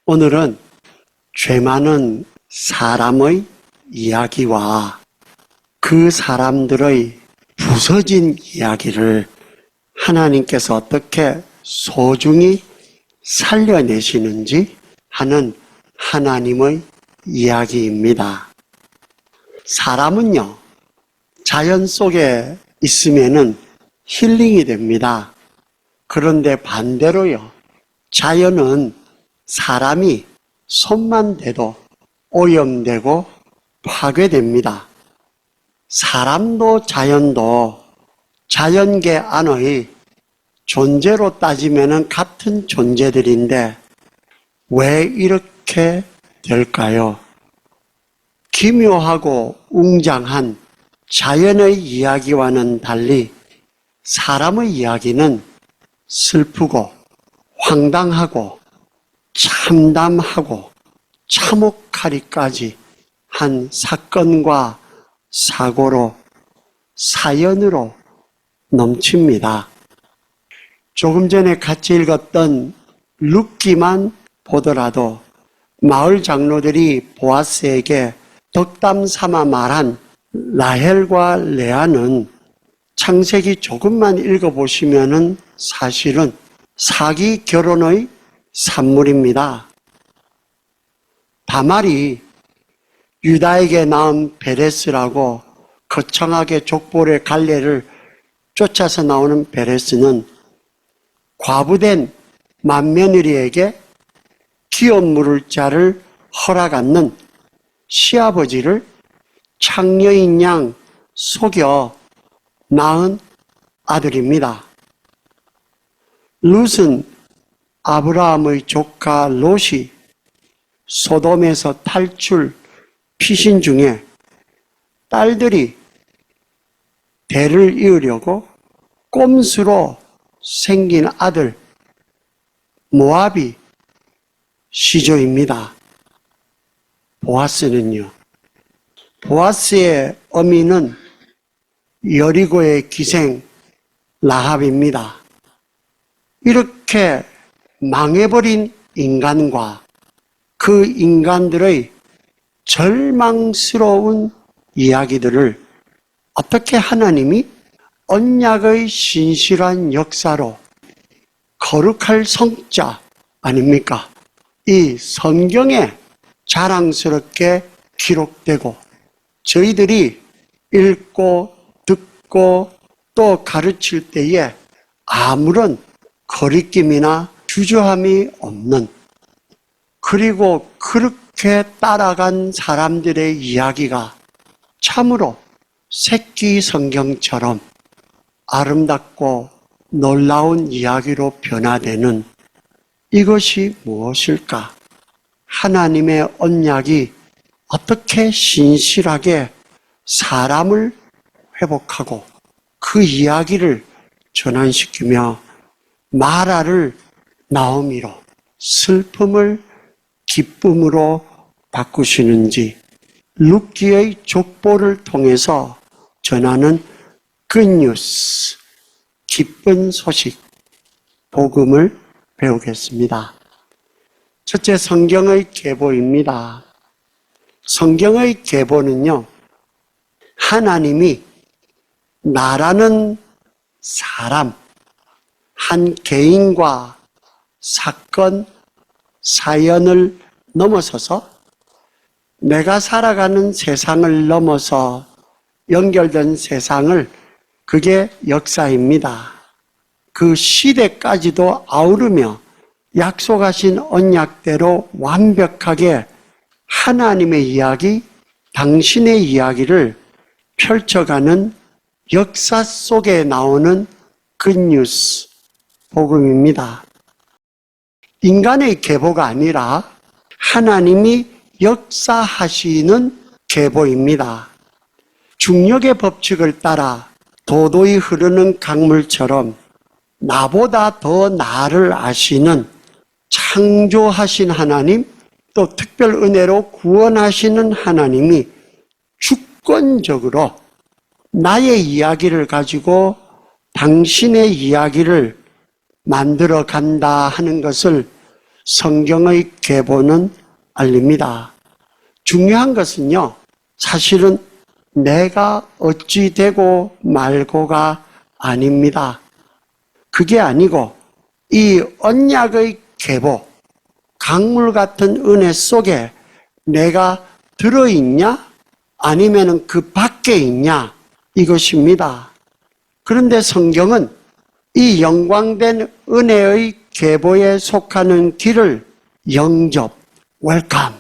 오늘은 죄 많은 사람의 이야기와 그 사람들의 부서진 이야기를 하나님께서 어떻게 소중히 살려내시는지 하는 하나님의 이야기입니다. 사람은요, 자연 속에 있으면은 힐링이 됩니다. 그런데 반대로요, 자연은 사람이 손만 대도 오염되고 파괴됩니다. 사람도 자연도 자연계 안의 존재로 따지면 같은 존재들인데 왜 이렇게 될까요? 기묘하고 웅장한 자연의 이야기와는 달리 사람의 이야기는 슬프고 황당하고 참담하고 참혹하리까지 한 사건과 사고로 사연으로 넘칩니다. 조금 전에 같이 읽었던 룻기만 보더라도 마을 장로들이 보아스에게 덕담 삼아 말한 라헬과 레아는 창세기 조금만 읽어보시면은 사실은 사기 결혼의 산물입니다. 다말이 유다에게 낳은 베레스라고 거창하게 족보의 갈래를 쫓아서 나오는 베레스는 과부된 맏며느리에게 기업 물을 자를 허락 않는 시아버지를 창녀인 양 속여 낳은 아들입니다. 룻은 아브라함의 조카 롯이 소돔에서 탈출 피신 중에 딸들이 대를 이으려고 꼼수로 생긴 아들 모압이 시조입니다. 보아스는요, 보아스의 어미는 여리고의 기생 라합입니다. 이렇게 망해버린 인간과 그 인간들의 절망스러운 이야기들을 어떻게 하나님이 언약의 신실한 역사로 거룩할 성자 아닙니까? 이 성경에 자랑스럽게 기록되고 저희들이 읽고 듣고 또 가르칠 때에 아무런 거리낌이나 주저함이 없는, 그리고 그렇게 따라간 사람들의 이야기가 참으로 새끼 성경처럼 아름답고 놀라운 이야기로 변화되는 이것이 무엇일까? 하나님의 언약이 어떻게 신실하게 사람을 회복하고 그 이야기를 전환시키며 마라를 나오미로, 슬픔을 기쁨으로 바꾸시는지 룻기의 족보를 통해서 전하는 굿뉴스, 기쁜 소식, 복음을 배우겠습니다. 첫째, 성경의 계보입니다. 성경의 계보는요, 하나님이 나라는 사람, 한 개인과 사건, 사연을 넘어서서 내가 살아가는 세상을 넘어서 연결된 세상을, 그게 역사입니다. 그 시대까지도 아우르며 약속하신 언약대로 완벽하게 하나님의 이야기, 당신의 이야기를 펼쳐가는 역사 속에 나오는 굿뉴스, 복음입니다. 인간의 계보가 아니라 하나님이 역사하시는 계보입니다. 중력의 법칙을 따라 도도히 흐르는 강물처럼 나보다 더 나를 아시는 창조하신 하나님, 또 특별 은혜로 구원하시는 하나님이 주권적으로 나의 이야기를 가지고 당신의 이야기를 만들어 간다 하는 것을 성경의 계보는 알립니다. 중요한 것은요, 사실은 내가 어찌 되고 말고가 아닙니다. 그게 아니고 이 언약의 계보, 강물 같은 은혜 속에 내가 들어있냐? 아니면 그 밖에 있냐? 이것입니다. 그런데 성경은 이 영광된 은혜의 계보에 속하는 길을 영접, 웰컴,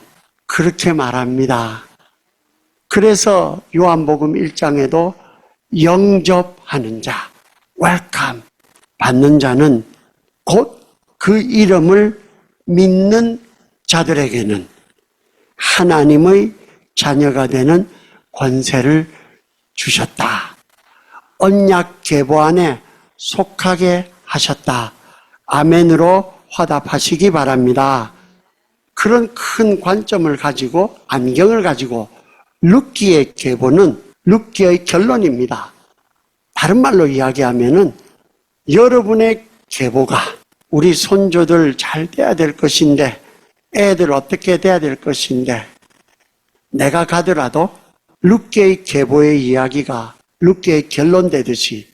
그렇게 말합니다. 그래서 요한복음 1장에도 영접하는 자, 웰컴, 받는 자는 곧 그 이름을 믿는 자들에게는 하나님의 자녀가 되는 권세를 주셨다. 언약 계보 안에 속하게 하셨다. 아멘으로 화답하시기 바랍니다. 그런 큰 관점을 가지고, 안경을 가지고 룻기의 계보는 룻기의 결론입니다. 다른 말로 이야기하면은 여러분의 계보가 우리 손주들 잘 돼야 될 것인데, 애들 어떻게 돼야 될 것인데, 내가 가더라도 룻기의 계보의 이야기가 룻기의 결론 되듯이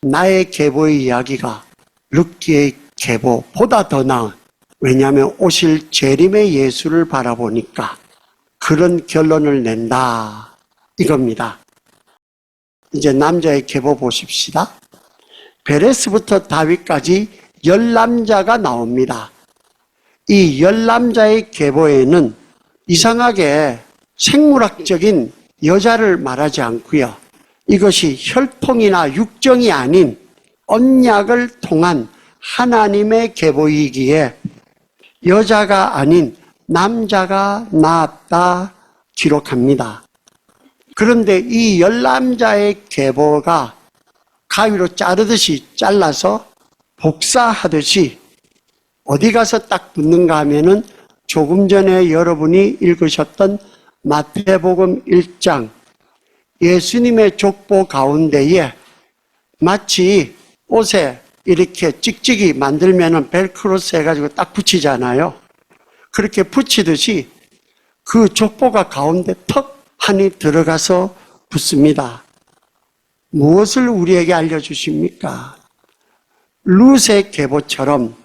나의 계보의 이야기가 룻기의 계보보다 더 나은, 왜냐하면 오실 재림의 예수를 바라보니까 그런 결론을 낸다, 이겁니다. 이제 남자의 계보 보십시다. 베레스부터 다윗까지 10남자가 나옵니다. 이 10남자의 계보에는 이상하게 생물학적인 여자를 말하지 않고요, 이것이 혈통이나 육정이 아닌 언약을 통한 하나님의 계보이기에 여자가 아닌 남자가 나왔다 기록합니다. 그런데 이 10남자의 계보가 가위로 자르듯이 잘라서 복사하듯이 어디 가서 딱 붙는가 하면은 조금 전에 여러분이 읽으셨던 마태복음 1장, 예수님의 족보 가운데에 마치 옷에 이렇게 찍찍이 만들면은 벨크로스 해가지고 딱 붙이잖아요. 그렇게 붙이듯이 그 족보가 가운데 턱 하니 들어가서 붙습니다. 무엇을 우리에게 알려주십니까? 룻의 계보처럼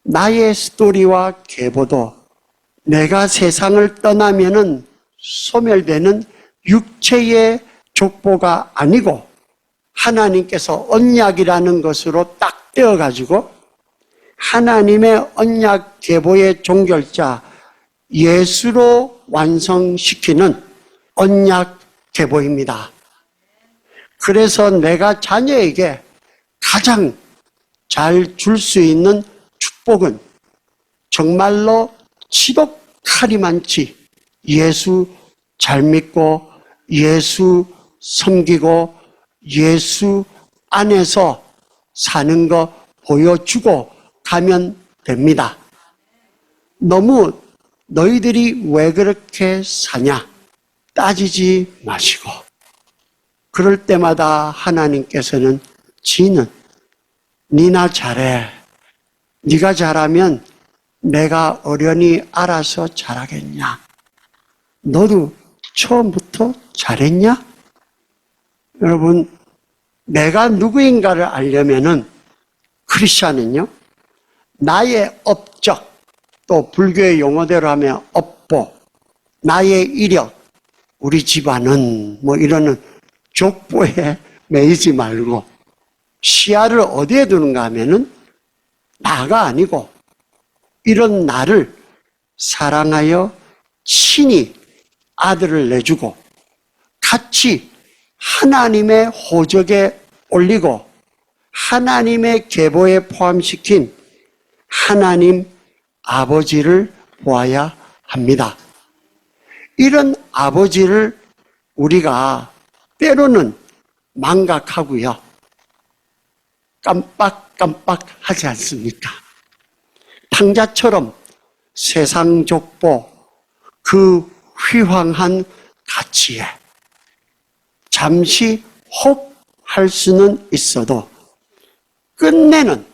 나의 스토리와 계보도 내가 세상을 떠나면은 소멸되는 육체의 족보가 아니고 하나님께서 언약이라는 것으로 딱 떼어가지고 하나님의 언약 계보의 종결자 예수로 완성시키는 언약 계보입니다. 그래서 내가 자녀에게 가장 잘 줄 수 있는 축복은 정말로 지독하리 많지 예수 잘 믿고 예수 섬기고 예수 안에서 사는 거 보여주고 가면 됩니다. 너무 너희들이 왜 그렇게 사냐 따지지 마시고, 그럴 때마다 하나님께서는 지는 니나 잘해. 네가 잘하면 내가 어련히 알아서 잘하겠냐. 너도 처음부터 잘했냐? 여러분, 내가 누구인가를 알려면은 크리스찬은요, 나의 업적, 또 불교의 용어대로 하면 업보, 나의 이력, 우리 집안은 뭐 이러는 족보에 매이지 말고 시야를 어디에 두는가 하면은 나가 아니고 이런 나를 사랑하여 친히 아들을 내주고 같이 하나님의 호적에 올리고 하나님의 계보에 포함시킨 하나님 아버지를 보아야 합니다. 이런 아버지를 우리가 때로는 망각하고요, 깜빡깜빡 하지 않습니까? 탕자처럼 세상 족보, 그 휘황한 가치에 잠시 혹할 수는 있어도 끝내는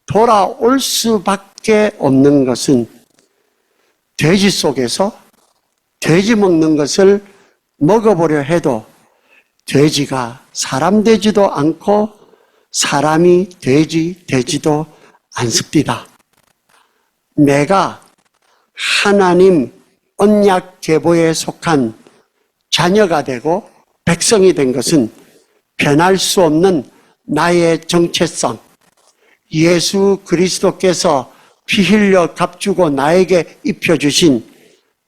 돌아올 수밖에 수밖에 없는 것은 돼지 속에서 돼지 먹는 것을 먹어보려 해도 돼지가 사람 되지도 않고 사람이 돼지 되지도 않습니다. 내가 하나님 언약 계보에 속한 자녀가 되고 백성이 된 것은 변할 수 없는 나의 정체성, 예수 그리스도께서 피 흘려 값주고 나에게 입혀주신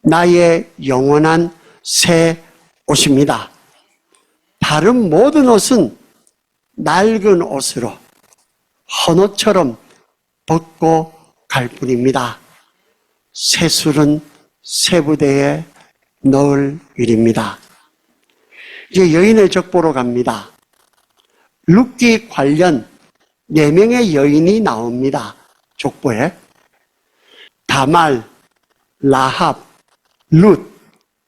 나의 영원한 새 옷입니다. 다른 모든 옷은 낡은 옷으로 헌옷처럼 벗고 갈 뿐입니다. 새 술은 새 부대에 넣을 일입니다. 이제 여인의 족보로 갑니다. 룻기 관련 4명의 여인이 나옵니다. 족보에. 다말, 라합, 룻,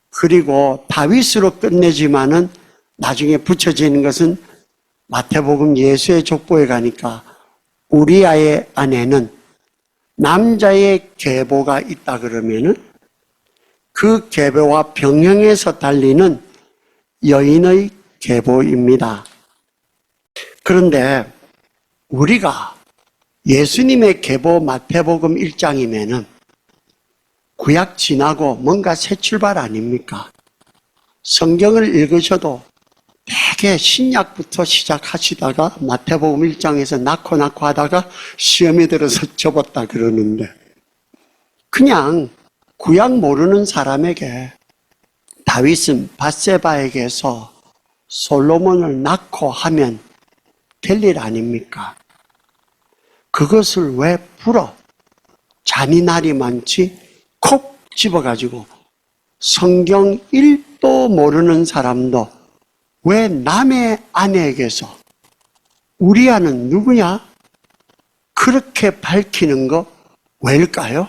그리고 다윗으로 끝내지만은 나중에 붙여지는 것은 마태복음 예수의 족보에 가니까 우리아의 아내는 남자의 계보가 있다 그러면은 그 계보와 병행해서 달리는 여인의 계보입니다. 그런데 우리가 예수님의 계보 마태복음 1장이면은 구약 지나고 뭔가 새 출발 아닙니까? 성경을 읽으셔도 되게 신약부터 시작하시다가 마태복음 1장에서 낳고 하다가 시험에 들어서 접었다 그러는데 그냥 구약 모르는 사람에게 다윗은 밧세바에게서 솔로몬을 낳고 하면 될 일 아닙니까? 그것을 왜 풀어? 잔인하리 많지 콕 집어가지고 성경 1도 모르는 사람도 왜 남의 아내에게서 우리아는 누구냐? 그렇게 밝히는 거 왜일까요?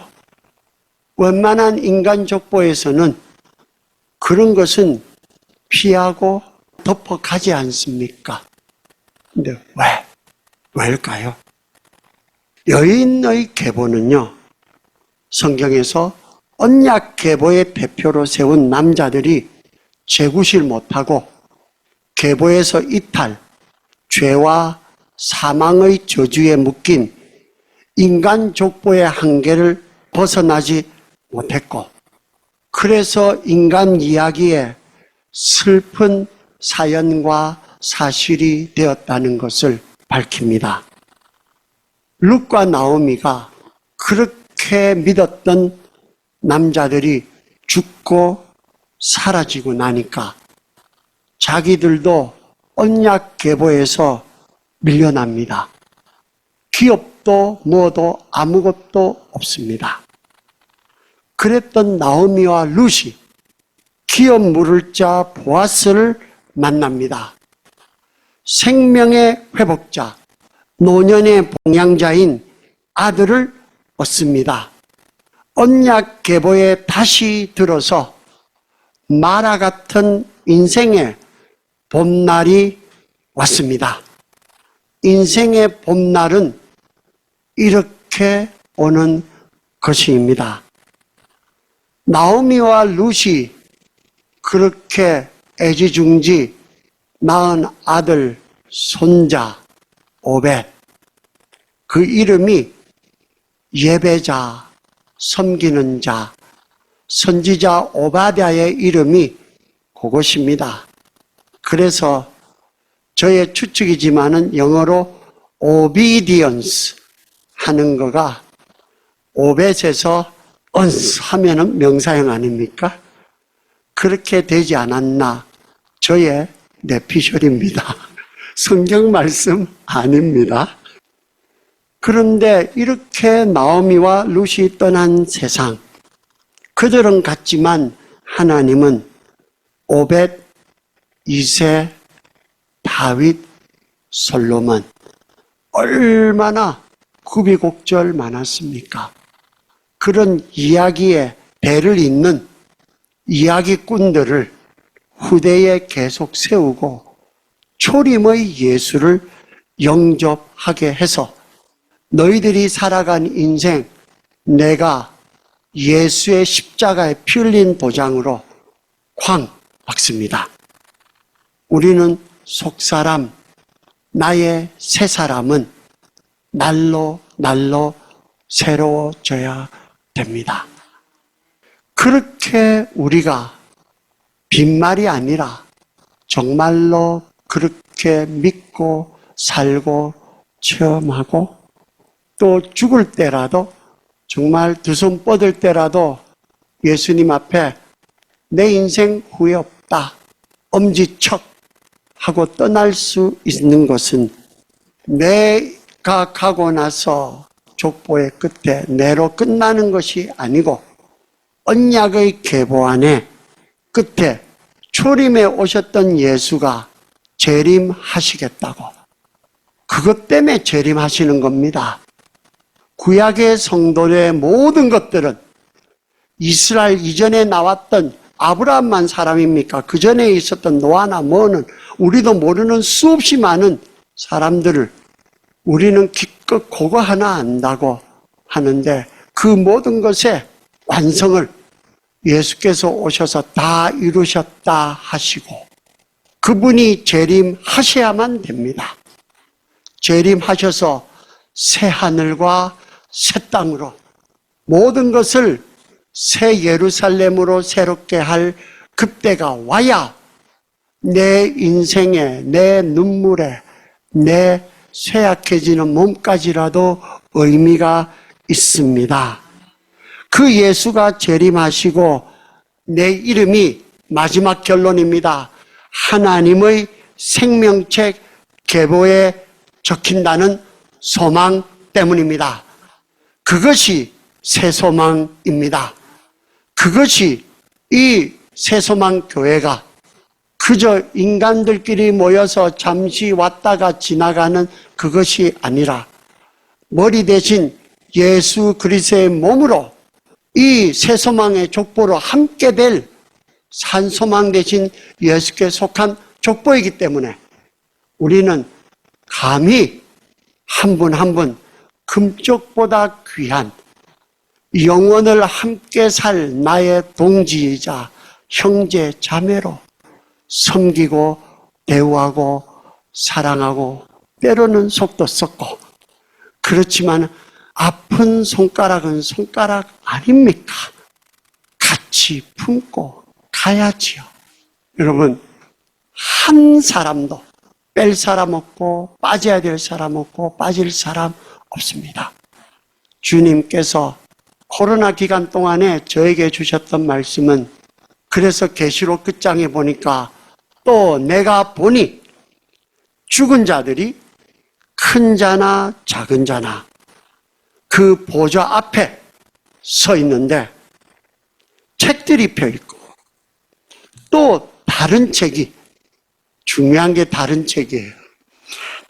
웬만한 인간 족보에서는 그런 것은 피하고 덮어가지 않습니까? 근데 왜일까요? 여인의 계보는요, 성경에서 언약 계보의 대표로 세운 남자들이 재구실 못하고 계보에서 이탈, 죄와 사망의 저주에 묶인 인간 족보의 한계를 벗어나지 못했고, 그래서 인간 이야기에 슬픈 사연과 사실이 되었다는 것을 밝힙니다. 룻과 나오미가 그렇게 믿었던 남자들이 죽고 사라지고 나니까 자기들도 언약 계보에서 밀려납니다. 기업도 뭐도 아무것도 없습니다. 그랬던 나오미와 룻이 기업 물을 자 보아스를 만납니다. 생명의 회복자, 노년의 봉양자인 아들을 얻습니다. 언약 계보에 다시 들어서 마라 같은 인생의 봄날이 왔습니다. 인생의 봄날은 이렇게 오는 것입니다. 나오미와 룻이 그렇게 애지중지 낳은 아들, 손자, 오벳, 그 이름이 예배자, 섬기는 자, 선지자 오바댜의 이름이 그것입니다. 그래서 저의 추측이지만은 영어로 obedience 하는 거가 오벳에서 ons 하면은 명사형 아닙니까? 그렇게 되지 않았나? 저의 내피셜입니다. 성경 말씀 아닙니다. 그런데 이렇게 나오미와 룻이 떠난 세상, 그들은 같지만 하나님은 오벳, 이세, 다윗, 솔로몬, 얼마나 구비곡절 많았습니까? 그런 이야기에 배를 잇는 이야기꾼들을 후대에 계속 세우고 초림의 예수를 영접하게 해서 너희들이 살아간 인생 내가 예수의 십자가에 피 흘린 도장으로 쾅 박습니다. 우리는 속사람, 나의 새 사람은 날로 새로워져야 됩니다. 그렇게 우리가 빈말이 아니라 정말로 그렇게 믿고 살고 체험하고 또 죽을 때라도 정말 두 손 뻗을 때라도 예수님 앞에 내 인생 후회 없다, 엄지척 하고 떠날 수 있는 것은 내가 가고 나서 족보의 끝에 내로 끝나는 것이 아니고 언약의 계보안의 끝에 초림에 오셨던 예수가 재림하시겠다고, 그것 때문에 재림하시는 겁니다. 구약의 성도의 모든 것들은 이스라엘 이전에 나왔던 아브라함만 사람입니까? 그 전에 있었던 노아나 뭐는 우리도 모르는 수없이 많은 사람들을 우리는 기껏 그거 하나 안다고 하는데 그 모든 것의 완성을 예수께서 오셔서 다 이루셨다 하시고 그분이 재림하셔야만 됩니다. 재림하셔서 새 하늘과 새 땅으로 모든 것을 새 예루살렘으로 새롭게 할 그때가 와야 내 인생에, 내 눈물에, 내 쇠약해지는 몸까지라도 의미가 있습니다. 그 예수가 재림하시고 내 이름이 마지막 결론입니다. 하나님의 생명책 계보에 적힌다는 소망 때문입니다. 그것이 새 소망입니다. 그것이 이 새소망 교회가 그저 인간들끼리 모여서 잠시 왔다가 지나가는 그것이 아니라 머리 대신 예수 그리스도의 몸으로 이 새소망의 족보로 함께 될 산소망 대신 예수께 속한 족보이기 때문에 우리는 감히 한 분 한 분 금쪽보다 귀한 영원을 함께 살 나의 동지이자 형제 자매로 섬기고 대우하고 사랑하고 때로는 속도 썩고 그렇지만 아픈 손가락은 손가락 아닙니까? 같이 품고 가야지요. 여러분, 한 사람도 뺄 사람 없고 빠져야 될 사람 없고 빠질 사람 없습니다. 주님께서 코로나 기간 동안에 저에게 주셨던 말씀은 그래서 계시록 끝장에 보니까 또 내가 보니 죽은 자들이 큰 자나 작은 자나 그 보좌 앞에 서 있는데 책들이 펴 있고 또 다른 책이 중요한 게 다른 책이에요.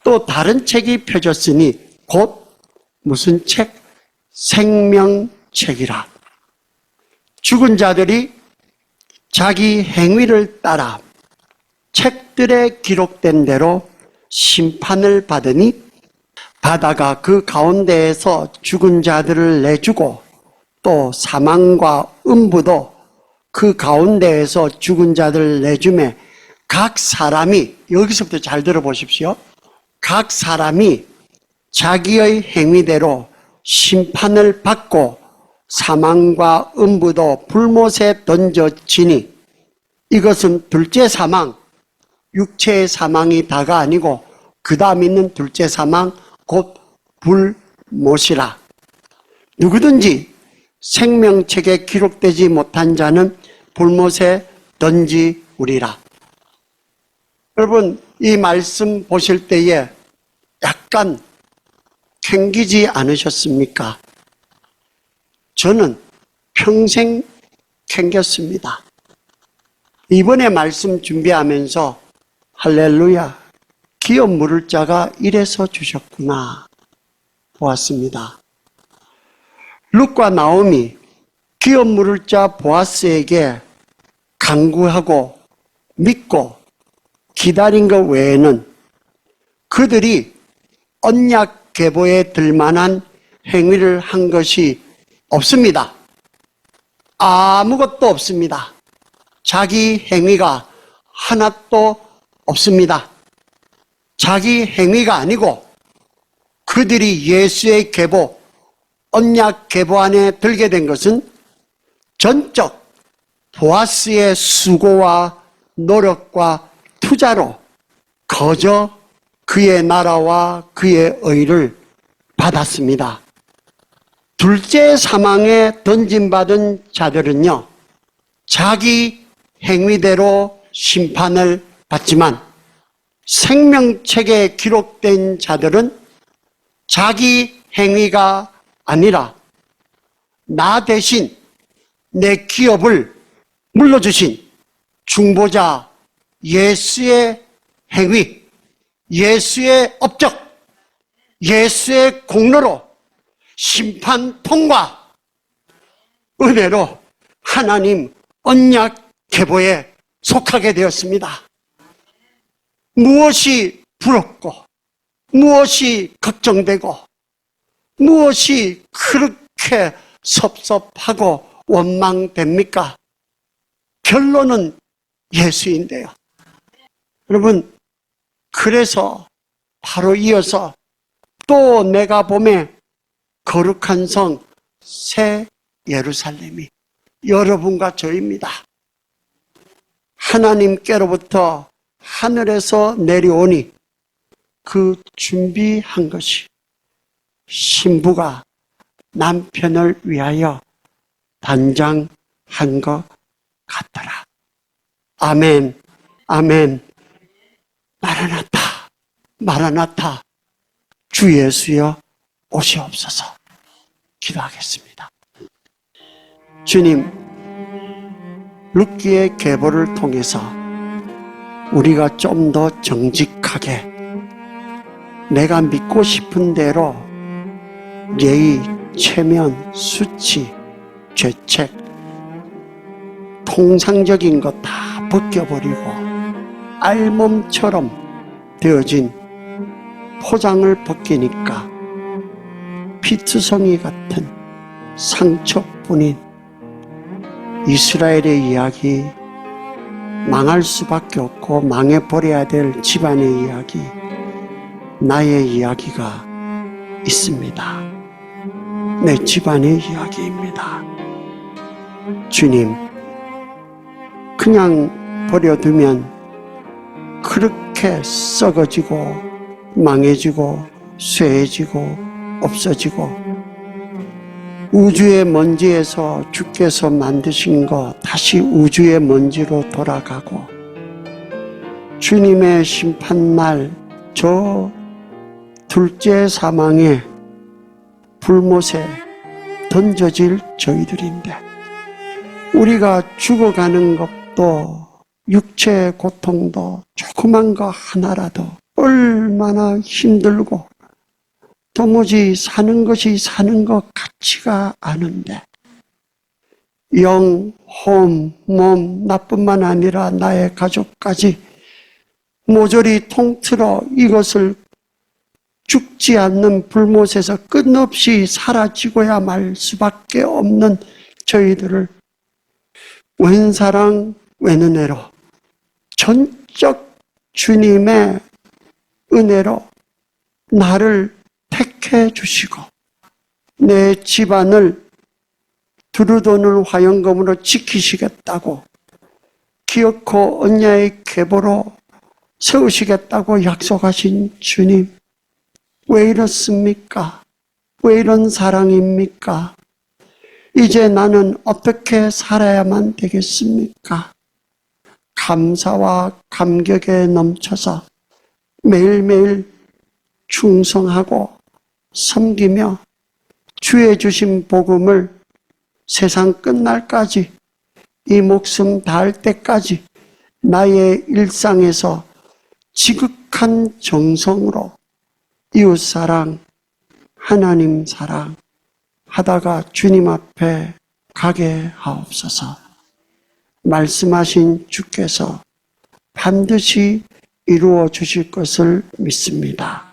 또 다른 책이 펴졌으니 곧 무슨 책? 생명책이라. 죽은 자들이 자기 행위를 따라 책들에 기록된 대로 심판을 받으니 바다가 그 가운데에서 죽은 자들을 내주고 또 사망과 음부도 그 가운데에서 죽은 자들을 내주매 각 사람이, 여기서부터 잘 들어보십시오. 각 사람이 자기의 행위대로 심판을 받고 사망과 음부도 불못에 던져지니 이것은 둘째 사망, 육체의 사망이 다가 아니고 그 다음 있는 둘째 사망 곧 불못이라. 누구든지 생명책에 기록되지 못한 자는 불못에 던지우리라. 여러분, 이 말씀 보실 때에 약간 캥기지 않으셨습니까? 저는 평생 캥겼습니다. 이번에 말씀 준비하면서 할렐루야, 기업 물을 자가 이래서 주셨구나 보았습니다. 룻과 나오미 기업 물을 자 보아스에게 간구하고 믿고 기다린 것 외에는 그들이 언약 계보에 들만한 행위를 한 것이 없습니다. 아무것도 없습니다. 자기 행위가 하나도 없습니다. 자기 행위가 아니고 그들이 예수의 계보, 언약 계보 안에 들게 된 것은 전적 보아스의 수고와 노력과 투자로 거저 그의 나라와 그의 의를 받았습니다. 둘째 사망에 던짐받은 자들은요, 자기 행위대로 심판을 받지만 생명책에 기록된 자들은 자기 행위가 아니라 나 대신 내 기업을 물려주신 중보자 예수의 행위, 예수의 업적, 예수의 공로로 심판 통과, 은혜로 하나님 언약 계보에 속하게 되었습니다. 무엇이 부럽고 무엇이 걱정되고 무엇이 그렇게 섭섭하고 원망됩니까? 결론은 예수인데요. 여러분, 그래서 바로 이어서 또 내가 봄에 거룩한 성 새 예루살렘이 여러분과 저입니다. 하나님께로부터 하늘에서 내려오니 그 준비한 것이 신부가 남편을 위하여 단장한 것 같더라. 아멘, 아멘. 마라나타, 마라나타. 주 예수여 오시옵소서. 기도하겠습니다. 주님, 룻기의 계보를 통해서 우리가 좀 더 정직하게 내가 믿고 싶은 대로 예의, 체면, 수치, 죄책, 통상적인 것 다 벗겨버리고 알몸처럼 되어진 포장을 벗기니까 피투성이 같은 상처뿐인 이스라엘의 이야기, 망할 수밖에 없고 망해버려야 될 집안의 이야기, 나의 이야기가 있습니다. 내 집안의 이야기입니다. 주님, 그냥 버려두면 그렇게 썩어지고 망해지고 쇠해지고 없어지고 우주의 먼지에서 주께서 만드신 거 다시 우주의 먼지로 돌아가고 주님의 심판날 저 둘째 사망의 불못에 던져질 저희들인데 우리가 죽어가는 것도 육체의 고통도 조그만 거 하나라도 얼마나 힘들고 도무지 사는 것이 사는 것 같지가 않은데 영, 혼, 몸 나뿐만 아니라 나의 가족까지 모조리 통틀어 이것을 죽지 않는 불못에서 끝없이 사라지고야 말 수밖에 없는 저희들을 웬 사랑 웬 은혜로 전적 주님의 은혜로 나를 택해 주시고 내 집안을 두루도는 화영검으로 지키시겠다고 기어코 언약의 계보로 세우시겠다고 약속하신 주님, 왜 이렇습니까? 왜 이런 사랑입니까? 이제 나는 어떻게 살아야만 되겠습니까? 감사와 감격에 넘쳐서 매일매일 충성하고 섬기며 주의 주신 복음을 세상 끝날까지 이 목숨 다할 때까지 나의 일상에서 지극한 정성으로 이웃사랑, 하나님 사랑 하다가 주님 앞에 가게 하옵소서. 말씀하신 주께서 반드시 이루어 주실 것을 믿습니다.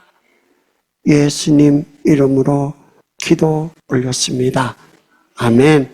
예수님 이름으로 기도 올렸습니다. 아멘.